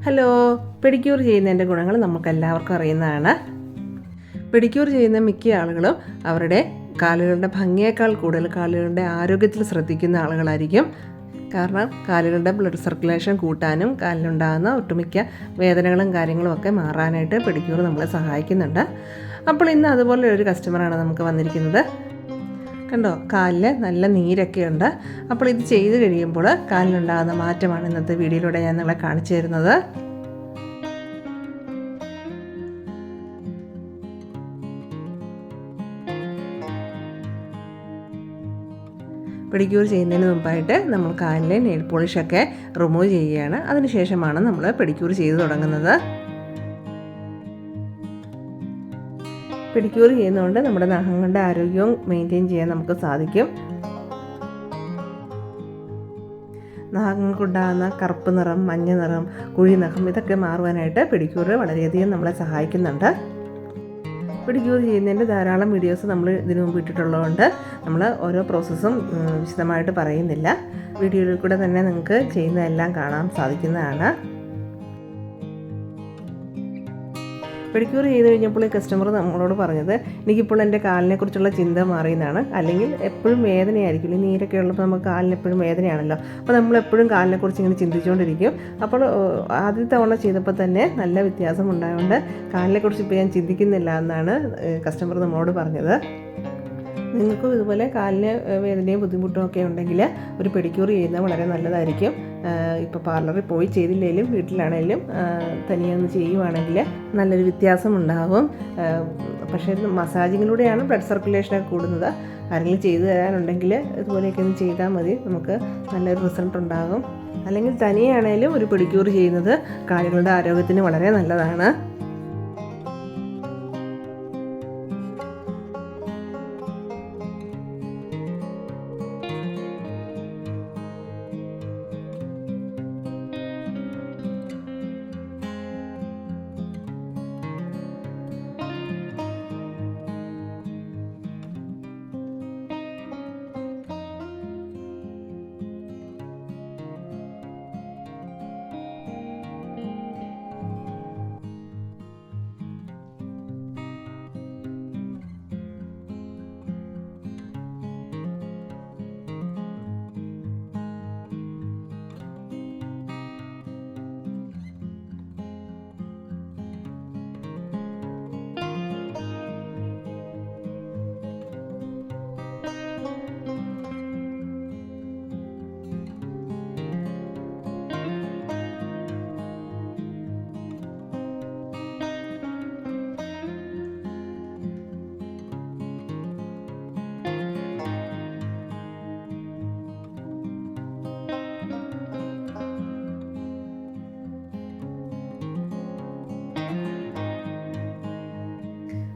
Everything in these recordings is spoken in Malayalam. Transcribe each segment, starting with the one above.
ഹലോ, പെഡിക്യൂർ ചെയ്യുന്നതിൻ്റെ ഗുണങ്ങൾ നമുക്കെല്ലാവർക്കും അറിയുന്നതാണ്. പെഡിക്യൂർ ചെയ്യുന്ന മിക്ക ആളുകളും അവരുടെ കാലുകളുടെ ഭംഗിയേക്കാൾ കൂടുതൽ കാലുകളുടെ ആരോഗ്യത്തിൽ ശ്രദ്ധിക്കുന്ന ആളുകളായിരിക്കും. കാരണം കാലുകളുടെ ബ്ലഡ് സർക്കുലേഷൻ കൂട്ടാനും കാലിലുണ്ടാകുന്ന ഒട്ടുമിക്ക വേദനകളും കാര്യങ്ങളും ഒക്കെ മാറാനായിട്ട് പെഡിക്യൂർ നമ്മളെ സഹായിക്കുന്നുണ്ട്. അപ്പോൾ ഇന്ന് അതുപോലെ ഒരു കസ്റ്റമറാണ് നമുക്ക് വന്നിരിക്കുന്നത്. കണ്ടോ, കാലിൽ നല്ല നീരൊക്കെ ഉണ്ട്. അപ്പോൾ ഇത് ചെയ്ത് കഴിയുമ്പോൾ കാലിനുണ്ടാകുന്ന മാറ്റമാണ് ഇന്നത്തെ വീഡിയോയിലൂടെ ഞാൻ നിങ്ങളെ കാണിച്ചു തരുന്നത്. പെഡിക്യൂർ ചെയ്യുന്നതിന് മുമ്പായിട്ട് നമ്മൾ കാലിലെ നെയിൽ പോളിഷൊക്കെ റിമൂവ് ചെയ്യുകയാണ്. അതിനുശേഷമാണ് നമ്മൾ പെഡിക്യൂർ ചെയ്ത് തുടങ്ങുന്നത്. പെഡിക്യൂർ ചെയ്യുന്നതുകൊണ്ട് നമ്മുടെ നഖങ്ങളുടെ ആരോഗ്യവും മെയിൻറ്റെയിൻ ചെയ്യാൻ നമുക്ക് സാധിക്കും. നഖങ്ങൾക്കുണ്ടാകുന്ന കറുപ്പ് നിറം, മഞ്ഞ നിറം, കുഴി നഖം ഇതൊക്കെ മാറുവാനായിട്ട് പെഡിക്യൂർ വളരെയധികം നമ്മളെ സഹായിക്കുന്നുണ്ട്. പെഡിക്യൂർ ചെയ്യുന്നതിൻ്റെ ധാരാളം വീഡിയോസ് നമ്മൾ ഇതിനു മുമ്പ് ഇട്ടിട്ടുള്ളതുകൊണ്ട് നമ്മൾ ഓരോ പ്രോസസ്സും വിശദമായിട്ട് പറയുന്നില്ല. വീഡിയോയിൽ കൂടെ തന്നെ നിങ്ങൾക്ക് ചെയ്യുന്നതെല്ലാം കാണാൻ സാധിക്കുന്നതാണ്. പെഡിക്യൂർ ചെയ്ത് കഴിഞ്ഞപ്പോൾ ഈ കസ്റ്റമർ നമ്മളോട് പറഞ്ഞത്, എനിക്കിപ്പോൾ എൻ്റെ കാലിനെക്കുറിച്ചുള്ള ചിന്ത മാറിയെന്നാണ്. അല്ലെങ്കിൽ എപ്പോഴും വേദനയായിരിക്കും, ഈ നീരൊക്കെ ഉള്ളപ്പോൾ നമുക്ക് കാലിന് എപ്പോഴും വേദനയാണല്ലോ. അപ്പോൾ നമ്മളെപ്പോഴും കാലിനെക്കുറിച്ച് ഇങ്ങനെ ചിന്തിച്ചുകൊണ്ടിരിക്കും. അപ്പോൾ ആദ്യത്തെ തവണ ചെയ്തപ്പോൾ തന്നെ നല്ല വ്യത്യാസം ഉണ്ടായതുകൊണ്ട് കാലിനെക്കുറിച്ച് ഇപ്പോൾ ഞാൻ ചിന്തിക്കുന്നില്ല എന്നാണ് കസ്റ്റമർ നമ്മളോട് പറഞ്ഞത്. നിങ്ങൾക്കും ഇതുപോലെ കാലിന് വേദനയും ബുദ്ധിമുട്ടും ഒക്കെ ഉണ്ടെങ്കിൽ ഒരു പെഡിക്യൂർ ചെയ്യുന്നത് വളരെ നല്ലതായിരിക്കും. ഇപ്പോൾ പാർലറിൽ പോയി ചെയ്തില്ലെങ്കിലും വീട്ടിലാണെങ്കിലും തനിയെ ഒന്ന് ചെയ്യുവാണെങ്കിൽ നല്ലൊരു വ്യത്യാസം ഉണ്ടാകും. പക്ഷേ മസാജിങ്ങിലൂടെയാണ് ബ്ലഡ് സർക്കുലേഷനൊക്കെ കൂടുന്നത്. ആരെങ്കിലും ചെയ്തു തരാനുണ്ടെങ്കിൽ ഇതുപോലെയൊക്കെ ഒന്ന് ചെയ്താൽ മതി, നമുക്ക് നല്ലൊരു റിസൾട്ട് ഉണ്ടാകും. അല്ലെങ്കിൽ തനിയാണെങ്കിലും ഒരു പെഡിക്യൂർ ചെയ്യുന്നത് കാലുകളുടെ ആരോഗ്യത്തിന് വളരെ നല്ലതാണ്.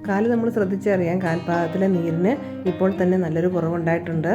കാല് നമ്മൾ ശ്രദ്ധിച്ചറിയാം, കാൽപാദത്തിലെ നീരിന് ഇപ്പോൾ തന്നെ നല്ലൊരു കുറവുണ്ടായിട്ടുണ്ട്.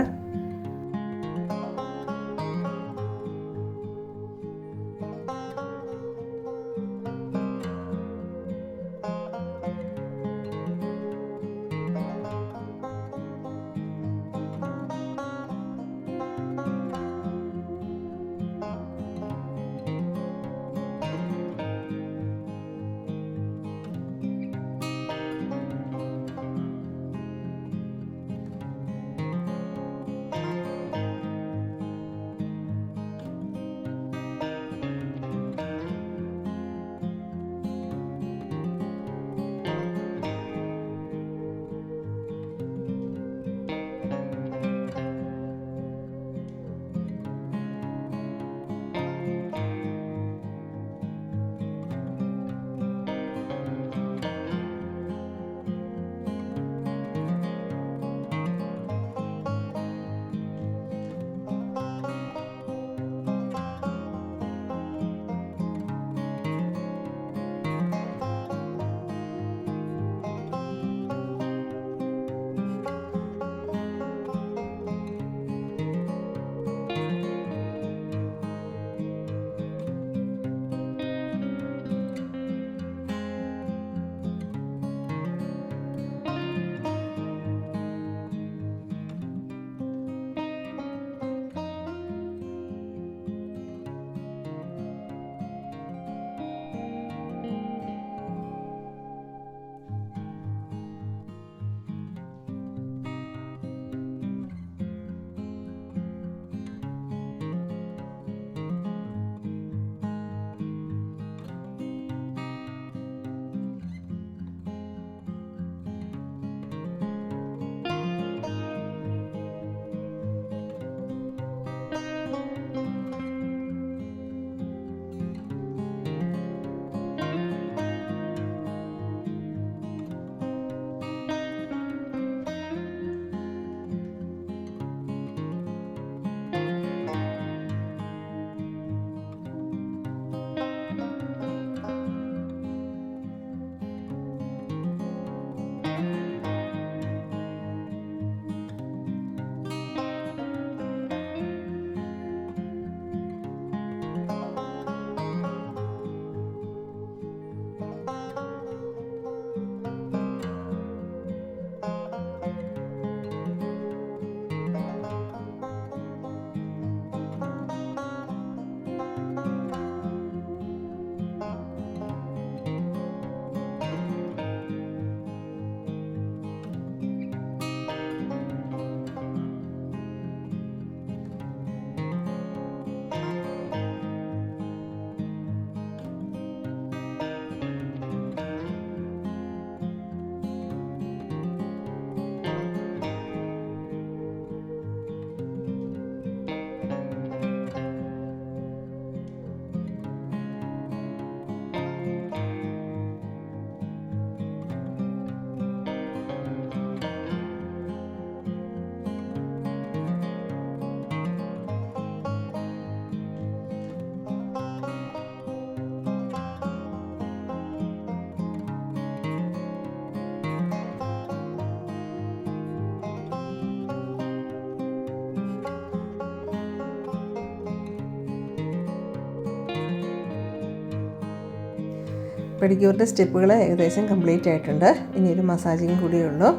പെഡിക്യൂറിൻ്റെ സ്റ്റെപ്പുകൾ ഏകദേശം കംപ്ലീറ്റ് ആയിട്ടുണ്ട്. ഇനി ഒരു മസാജിങ് കൂടിയേ ഉള്ളൂ.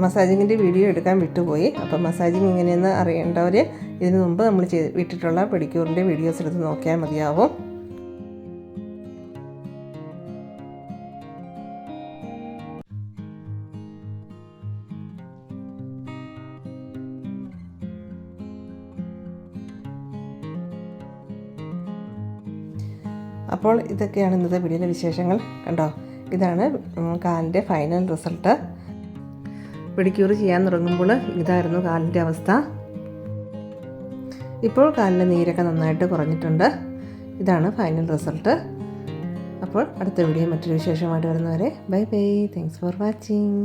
മസാജിങ്ങിൻ്റെ വീഡിയോ എടുക്കാൻ വിട്ടുപോയി. അപ്പോൾ മസാജിങ് എങ്ങനെയെന്ന് അറിയേണ്ടവർ ഇതിനു മുമ്പ് നമ്മൾ വിട്ടിട്ടുള്ള പെഡിക്യൂറിൻ്റെ വീഡിയോസ് എടുത്ത് നോക്കിയാൽ മതിയാവും. അപ്പോൾ ഇതൊക്കെയാണ് ഇന്നത്തെ വീഡിയോയിലെ വിശേഷങ്ങൾ. കണ്ടോ, ഇതാണ് കാലിൻ്റെ ഫൈനൽ റിസൾട്ട്. പെഡിക്യൂർ ചെയ്യാൻ തുടങ്ങുമ്പോൾ ഇതായിരുന്നു കാലിൻ്റെ അവസ്ഥ. ഇപ്പോൾ കാലിലെ നീരൊക്കെ നന്നായിട്ട് കുറഞ്ഞിട്ടുണ്ട്. ഇതാണ് ഫൈനൽ റിസൾട്ട്. അപ്പോൾ അടുത്ത വീഡിയോ മറ്റൊരു വിശേഷമായിട്ട് വരുന്നവരെ bye bye. Thanks for watching.